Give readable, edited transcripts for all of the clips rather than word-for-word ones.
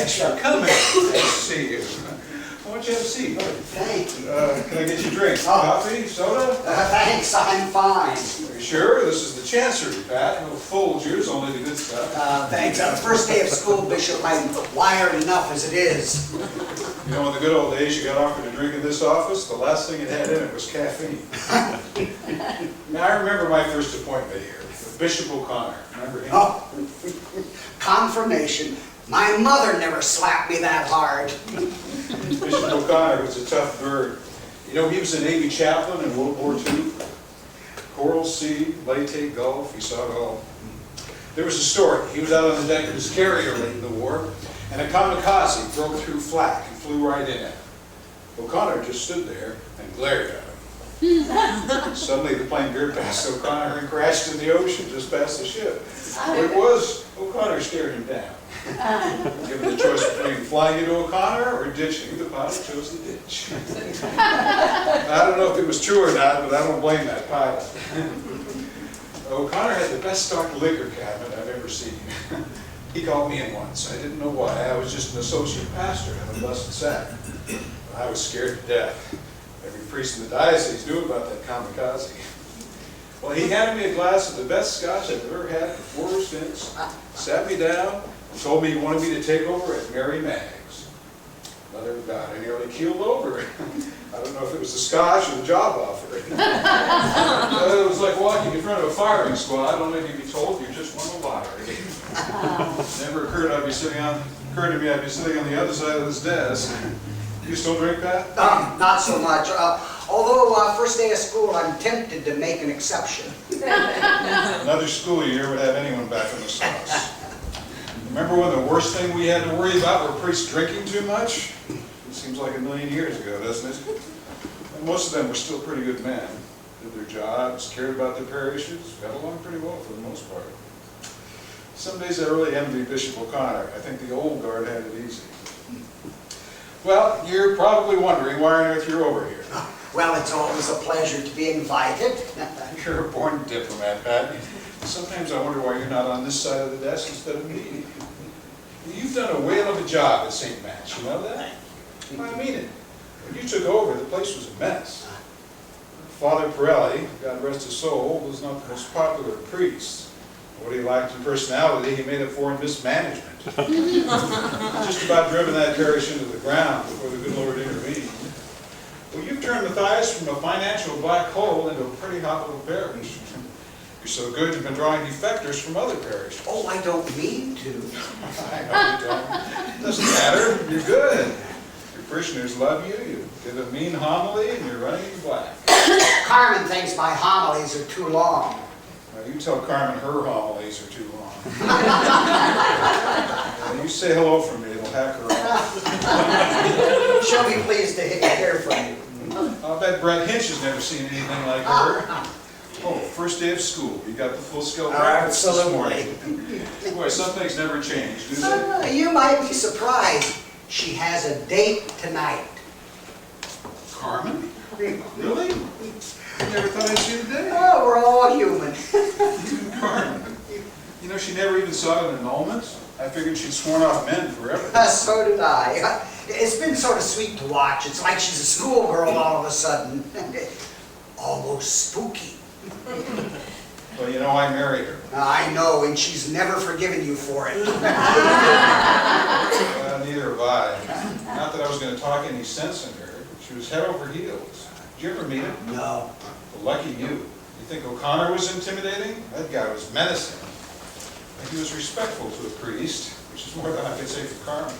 Thanks for coming. Nice to see you. Why don't you have a seat? Thank you. Can I get you a drink? Coffee? Soda? Thanks, I'm fine. Are you sure? This is the Chancery, Pat. No Folgers, only the good stuff. Thanks. First day of school, Bishop, I'm wired enough as it is. You know, in the good old days, you got offered a drink in this office, the last thing it had in it was caffeine. Now, I remember my first appointment here with Bishop O'Connor. Remember him? Oh, confirmation. My mother never slapped me that hard. Bishop O'Connor was a tough bird. You know, he was a Navy chaplain in World War II. Coral Sea, Leyte Gulf, he saw it all. There was a story. He was out on the deck of his carrier late in the war, and a kamikaze broke through flak and flew right in it. O'Connor just stood there and glared at him. Suddenly the plane veered past O'Connor and crashed in the ocean just past the ship. What it was, O'Connor stared him down. Given the choice between flying into O'Connor or ditching, the pilot chose the ditch. I don't know if it was true or not, but I don't blame that pilot. O'Connor had the best stocked liquor cabinet I've ever seen. He called me in once. I didn't know why. I was just an associate pastor in a blessed sack. I was scared to death. Every priest in the diocese knew about that kamikaze. Well, he handed me a glass of the best scotch I've ever had for 4 or 6, sat me down, and told me he wanted me to take over at Mary Mag's. Mother of God, I nearly keeled over. I don't know if it was the scotch or the job offer. It was like walking in front of a firing squad, only to be told you just won a lottery. Never occurred to me I'd be sitting on the other side of this desk. You still drink, Pat? Not so much. Although first day of school, I'm tempted to make an exception. Another school year would have anyone back in the sauce. Remember when the worst thing we had to worry about were priests drinking too much? It seems like a million years ago, doesn't it? And most of them were still pretty good men. Did their jobs, cared about their parishes, got along pretty well for the most part. Some days I really envy Bishop O'Connor. I think the old guard had it easy. Well, you're probably wondering why on earth you're over here. Well, it's always a pleasure to be invited. You're a born diplomat, Pat. Sometimes I wonder why you're not on this side of the desk instead of me. You've done a whale of a job at St. Matt's, you know that? I mean it. When you took over, the place was a mess. Father Pirelli, God rest his soul, was not the most popular priest. What he lacked in personality, he made up for in mismanagement. Just about driven that parish into the ground before the good Lord intervened. Well, you've turned Matthias from a financial black hole into a pretty hot little parish. You're so good you've been drawing defectors from other parishes. Oh, I don't mean to. I know you don't. Doesn't matter. You're good. Your parishioners love you. You give a mean homily, and you're running in black. Carmen thinks my homilies are too long. Now, you tell Carmen her homilies are too long. You say hello from me. It'll hack her off. She'll be pleased to hear from you. I'll bet Brett Hinch has never seen anything like her. Oh, first day of school. You got the full skill breakfast this morning. Boy, some things never change, do they? You might be surprised. She has a date tonight. Carmen? Really? I never thought I'd see the day. Oh, we're all human. Carmen. You know, she never even saw an annulment. I figured she'd sworn off men forever. So did I. It's been sort of sweet to watch. It's like she's a schoolgirl all of a sudden. Almost spooky. Well, you know, I married her. I know, and she's never forgiven you for it. Well, neither have I. Not that I was going to talk any sense in her. She was head over heels. Did you ever meet her? No. Well, lucky you. You think O'Connor was intimidating? That guy was menacing. He was respectful to a priest, which is more than I could say for Carmen.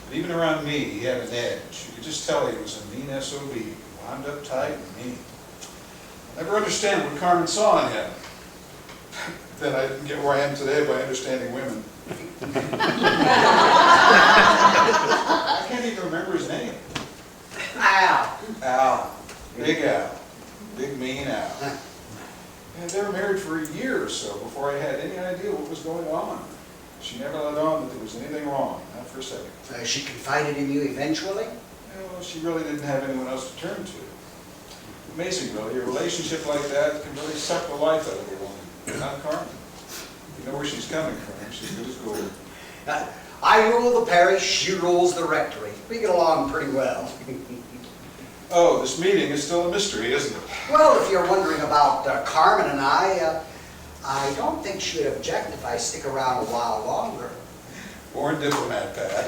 But even around me, he had an edge. You could just tell he was a mean SOB, wound up tight and mean. I never understand what Carmen saw in him. Then I didn't get where I am today by understanding women. I can't even remember his name. Al. Al. Big Al. Big mean Al. And they were married for a year or so before I had any idea what was going on. She never let on that there was anything wrong, not for a second. She confided in you eventually? Well, she really didn't have anyone else to turn to. Amazing, really. A relationship like that can really suck the life out of a woman. Not Carmen. You know where she's coming from. She's good as gold. I rule the parish, she rules the rectory. We get along pretty well. Oh, this meeting is still a mystery, isn't it? Well, if you're wondering about Carmen and I don't think she would object if I stick around a while longer. Born diplomat, Pat.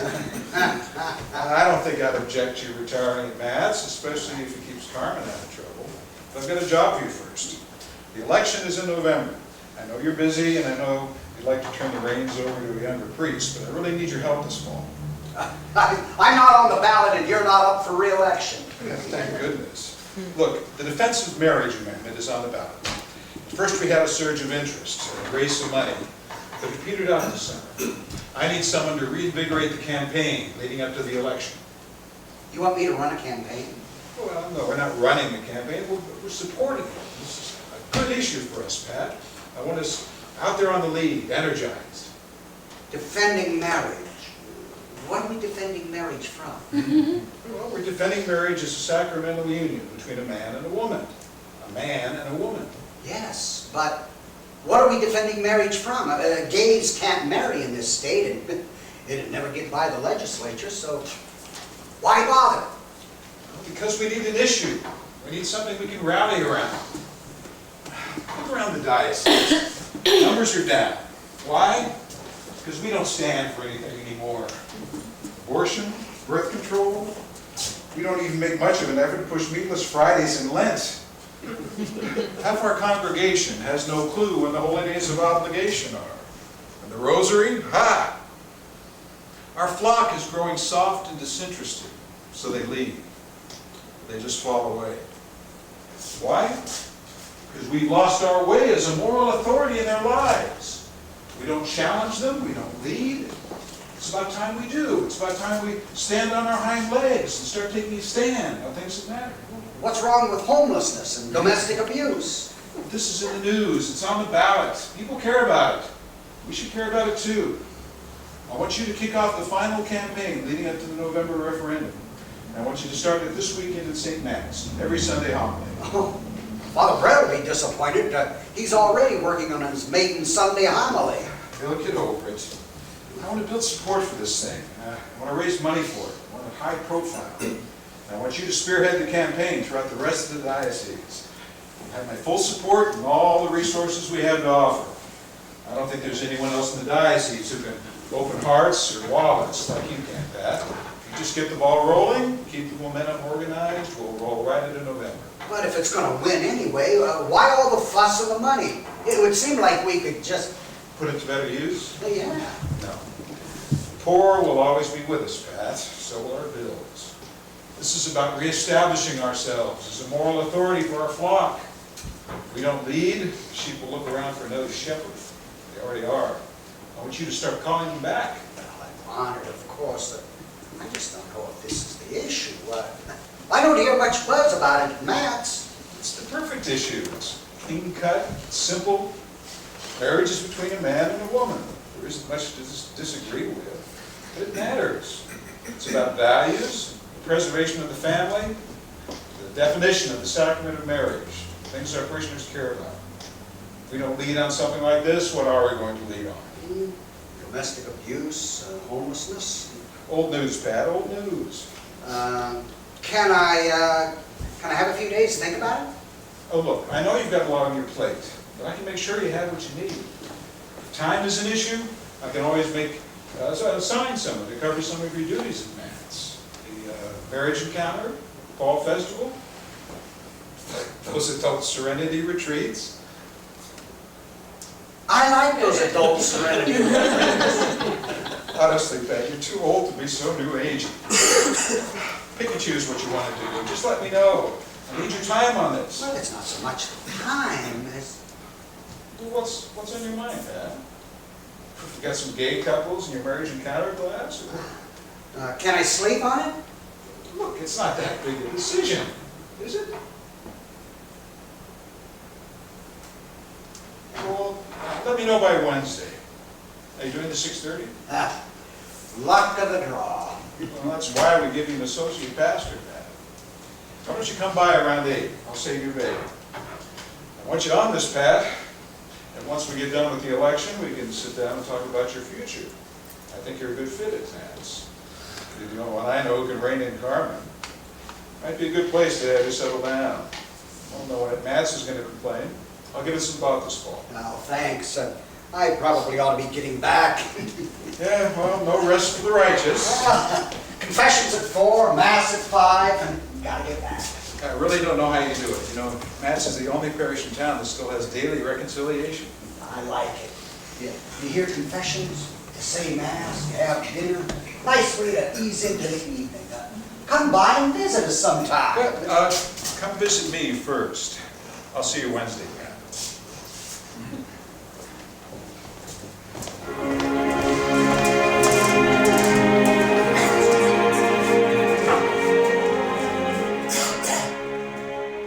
I don't think I'd object to you retiring at Matt's, especially if it keeps Carmen out of trouble. But I've got a job for you first. The election is in November. I know you're busy, and I know you'd like to turn the reins over to a younger priest, but I really need your help this fall. I'm not on the ballot and you're not up for re-election. Yeah, thank goodness. Look, the Defense of Marriage Amendment is on the ballot. First, we had a surge of interest, raised some money, but it petered out this summer. I need someone to reinvigorate the campaign leading up to the election. You want me to run a campaign? Well, no, we're not running the campaign, we're supporting it. This is a good issue for us, Pat. I want us out there on the lead, energized. Defending marriage. What are we defending marriage from? Well, we're defending marriage as a sacramental union between a man and a woman. A man and a woman. Yes, but what are we defending marriage from? Gays can't marry in this state, and it'd never get by the legislature, so why bother? Because we need an issue. We need something we can rally around. Look around the diocese. Numbers are down. Why? Because we don't stand for anything anymore. Abortion, birth control. We don't even make much of an effort to push meatless Fridays in Lent. Half our congregation has no clue when the holy days of obligation are. And the rosary, ha! Our flock is growing soft and disinterested, so they leave. They just fall away. Why? Because we've lost our way as a moral authority in their lives. We don't challenge them, we don't lead. It's about time we do. It's about time we stand on our hind legs and start taking a stand on things that matter. What's wrong with homelessness and domestic abuse? This is in the news. It's on the ballot. People care about it. We should care about it too. I want you to kick off the final campaign leading up to the November referendum. And I want you to start it this weekend at St. Matt's, every Sunday homily. Oh, Father Brett will be disappointed. He's already working on his maiden Sunday homily. Bill, get over it. I want to build support for this thing. I want to raise money for it. I want a high profile. I want you to spearhead the campaign throughout the rest of the diocese. You have my full support and all the resources we have to offer. I don't think there's anyone else in the diocese who can open hearts or wallets like you can, Pat. If you just get the ball rolling, keep the momentum organized, we'll roll right into November. But if it's going to win anyway, why all the fuss and the money? It would seem like we could just... Put it to better use? Yeah. No. The poor will always be with us, Pat. So will our bills. This is about reestablishing ourselves as a moral authority for our flock. If we don't lead, the sheep will look around for another shepherd. They already are. I want you to start calling them back. Well, I'm honored, of course. I just don't know if this is the issue. I don't hear much buzz about it at Matt's. It's the perfect issue. It's clean cut, simple. Marriage is between a man and a woman. There isn't much to disagree with, but it matters. It's about values, the preservation of the family, the definition of the sacrament of marriage, things our parishioners care about. If we don't lead on something like this, what are we going to lead on? Domestic abuse, homelessness. Old news, Pat, old news. Can I have a few days to think about it? Oh, look, I know you've got a lot on your plate, but I can make sure you have what you need. If time is an issue, I can always assign someone to cover some of your duties at Matt's. The marriage encounter, fall festival, those adult serenity retreats. I like those adult serenity retreats. Honestly, Pat, you're too old to be so new age. Pick and choose what you want to do. Just let me know. I need your time on this. Well, it's not so much time as... Well, what's on your mind, Pat? You got some gay couples in your marriage encounter class? Can I sleep on it? Look, it's not that big a decision, is it? Well, let me know by Wednesday. Are you doing the 6:30? Luck of the draw. Well, that's why we give you an associate pastor, Pat. Why don't you come by around 8? I'll save your baby. I want you on this, Pat. And once we get done with the election, we can sit down and talk about your future. I think you're a good fit at Nance. You know, what I know can rein in Carmen. Might be a good place to have you settle down. I don't know what Nance is gonna complain. I'll give it some thought this fall. Oh, thanks. I probably ought to be getting back. Yeah, well, no rest for the righteous. Confessions at 4, Mass at 5, and gotta get back. I really don't know how you do it. You know, Nance is the only parish in town that still has daily reconciliation. I like it. You hear confessions, you say Mass, you have dinner. Nice way to ease into the evening. Come by and visit us sometime. Come visit me first. I'll see you Wednesday, Kat.